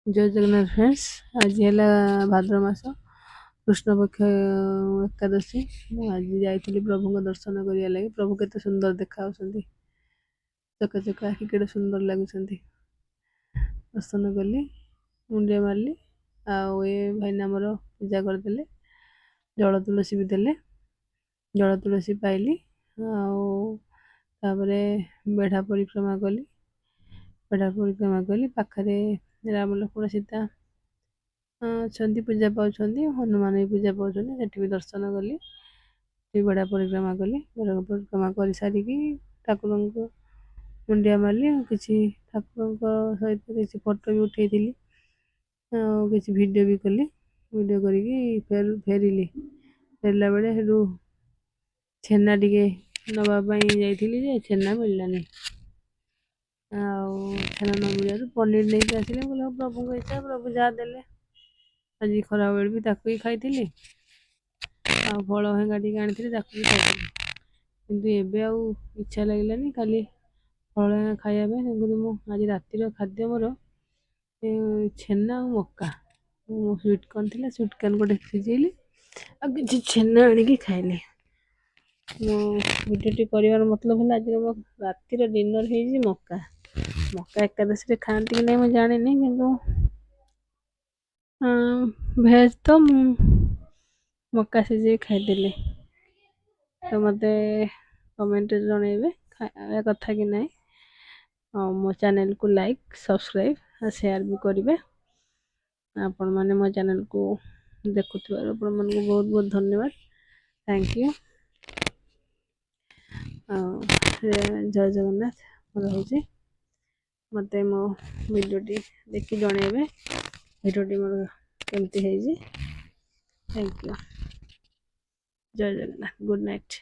जय जगन्नाथ फ्रेंड्स। आज है भाद्र मास कृष्ण पक्ष एकादशी। मुझे जाइली प्रभु दर्शन करिया लगे। प्रभु केते सुंदर देखा चक चक आखि केते सुंदर लगुच। दर्शन कली मुंडिया मारली भाईना मोर पूजा करदे। जल तुलसी भी देले, जल तुलसी पाइली। तापरे बेढ़ा परिक्रमा कली। बेढ़ा परिक्रमा कली पाखरे राम लक्ष्मण सीता अच्छा पूजा पाँच हनुमान भी पूजा पाँच से भी दर्शन कली। बड़ा परिक्रमा कली। बड़ा परिक्रमा कर सारिकी ठाकुर मुंडिया मारली। किसी ठाकुर सहित किसी फोटो भी उठे किसी वीडियो भी कली। वीडियो करी फेरिली। फेरला बेले छेना टिके नवापाई जाइली छेना मिललानी। छेना न मिलू पनीर नहीं आसिले। बोले प्रभु इच्छा, प्रभु जहाँ देले। आज खरा बेल भी ताकू ही खाई फल हेंगा टी आनी ताकू भी खाई। किंतु एबे आउ इच्छा लगलानी खाली फल हेंगा खाइबा। आज रातिर खाद्य मोर छेना और मक्का। स्वीट कॉर्न थी, स्वीट कॉर्न गोटे सिझेली आ कि छेना आनिकी खाइली। मो भिडियोटी कर मतलब है आज मो रातिर डिनर है मक्का। मक्का एकादशी खाती कि नहीं मुझे जानी कि भेज तो मक्का सिझे खाईदेली। तो मत कमेंट जनइबे खाया कथा कि नहीं। मो चैनल को लाइक सब्सक्राइब और शेयर भी करेंगे। आपण मैंने मो चैनल को देखुथिबार आपण मन को बहुत बहुत धन्यवाद। Thank you. जय जगन्नाथ रहुଛି। मते मो वीडियोटी देखि जनइबे वीडियोटी मोर केमती है। Thank you. जय जगन्नाथ। Good night.